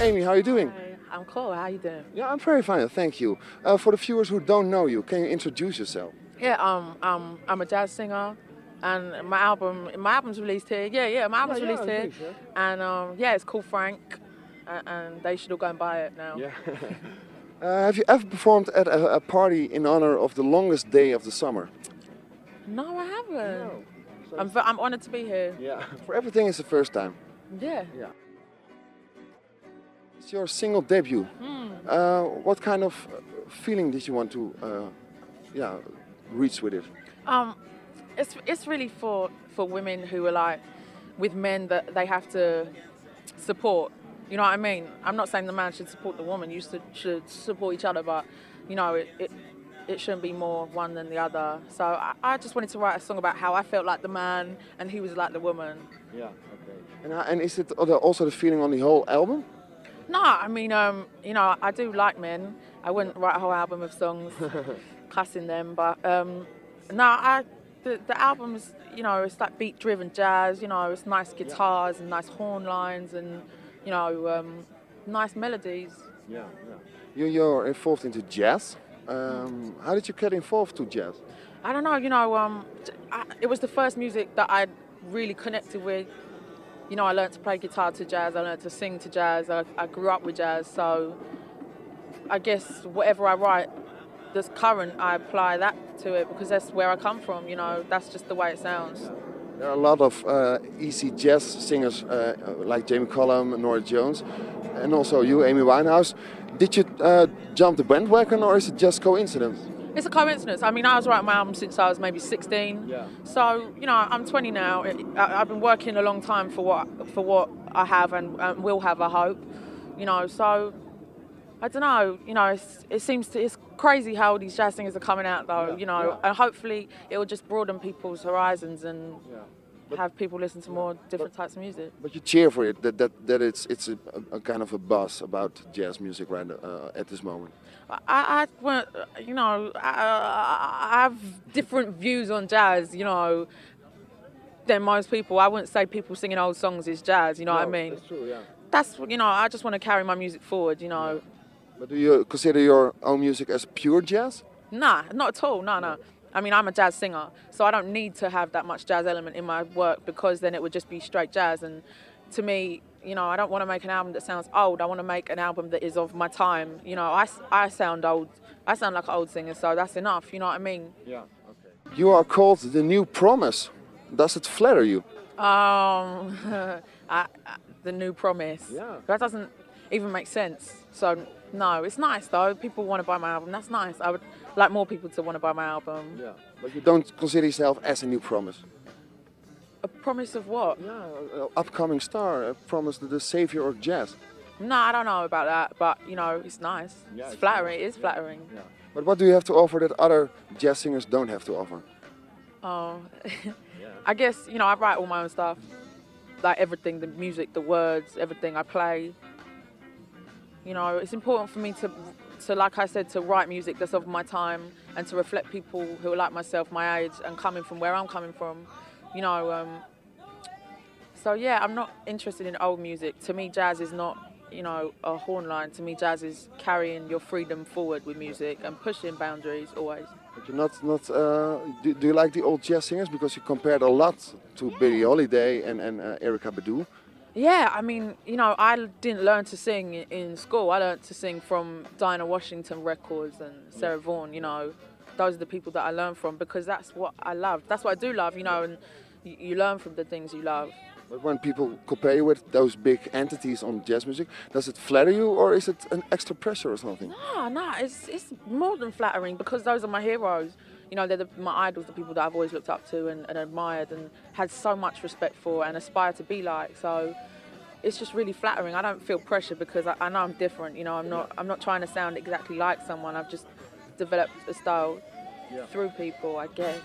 Amy, how are you doing? Hi, I'm cool. How you doing? Yeah, I'm very fine, thank you. For the viewers who don't know you, can you introduce yourself? Yeah, I'm a jazz singer, and my album's released here. My album's released here, and yeah, it's called Frank, and they should all go and buy it now. Yeah. Have you ever performed at a party in honor of the longest day of the summer? No, I haven't. No. So I'm honoured to be here. yeah, for everything is the first time. Yeah. Yeah. It's your single debut. What kind of feeling did you want to reach with it? It's really for women who are like with men that they have to support. You know what I mean? I'm not saying the man should support the woman. You should support each other, but you know it shouldn't be more one than the other. So I just wanted to write a song about how I felt like the man and he was like the woman. Yeah. Okay. And is it also the feeling on the whole album? No, I mean, you know, I do like men. I wouldn't write a whole album of songs cussing them, but no, the album's, you know, it's like beat-driven jazz. You know, it's nice guitars and nice horn lines and, you know, nice melodies. Yeah. You're involved into jazz. How did you get involved to jazz? I don't know, you know, it was the first music that I really connected with. You know, I learned to play guitar to jazz, I learned to sing to jazz, I grew up with jazz, so I guess whatever I write that's current, I apply that to it because that's where I come from, you know, that's just the way it sounds. There are a lot of easy jazz singers like Jamie Cullum, Norah Jones, and also you, Amy Winehouse. Did you jump the bandwagon or is it just coincidence? It's a coincidence. I mean, I was writing my album since I was maybe 16. Yeah. So, you know, I'm 20 now. I've been working a long time for what I have and will have, I hope. You know, so I don't know. You know, it's crazy how these jazz singers are coming out, though. You know, and hopefully it will just broaden people's horizons and have people listen to more different types of music. But you cheer for it that it's a kind of a buzz about jazz music right at this moment. You know, I have different views on jazz, you know, than most people. I wouldn't say people singing old songs is jazz, you know what I mean? That's true, yeah. That's, you know, I just want to carry my music forward, you know. But do you consider your own music as pure jazz? Nah, not at all, no. I mean, I'm a jazz singer, so I don't need to have that much jazz element in my work because then it would just be straight jazz. And to me, you know, I don't want to make an album that sounds old. I want to make an album that is of my time. You know, I sound old. I sound like an old singer, so that's enough. You know what I mean? Yeah. Okay. You are called the new promise. Does it flatter you? The new promise. Yeah. That doesn't even make sense. So no, it's nice though. People want to buy my album. That's nice. I would like more people to want to buy my album. Yeah. But you don't consider yourself as a new promise. A promise of what? Yeah, an upcoming star, a promise to the savior of jazz. No, I don't know about that, but you know, it's nice. Yeah, it's flattering. It is flattering. Yeah. But what do you have to offer that other jazz singers don't have to offer? Oh, I guess, you know, I write all my own stuff. Like everything, the music, the words, everything I play. You know, it's important for me to, like I said, to write music that's of my time and to reflect people who are like myself, my age, and coming from where I'm coming from. You know, so yeah, I'm not interested in old music. To me, jazz is not, you know, a horn line. To me, jazz is carrying your freedom forward with music and pushing boundaries always. But you're not. Do you like the old jazz singers? Because you compared a lot to Billie Holiday and Erykah Badu. Yeah, I mean, you know, I didn't learn to sing in school. I learned to sing from Dinah Washington records and Sarah Vaughan, you know. Those are the people that I learned from because that's what I love. That's what I do love, you know, and you learn from the things you love. But when people compare you with those big entities on jazz music, does it flatter you or is it an extra pressure or something? No, it's more than flattering because those are my heroes. You know, they're my idols, the people that I've always looked up to and admired and had so much respect for and aspire to be like. So it's just really flattering. I don't feel pressure because I know I'm different. You know, I'm not trying to sound exactly like someone. I've just developed a style through people, I guess.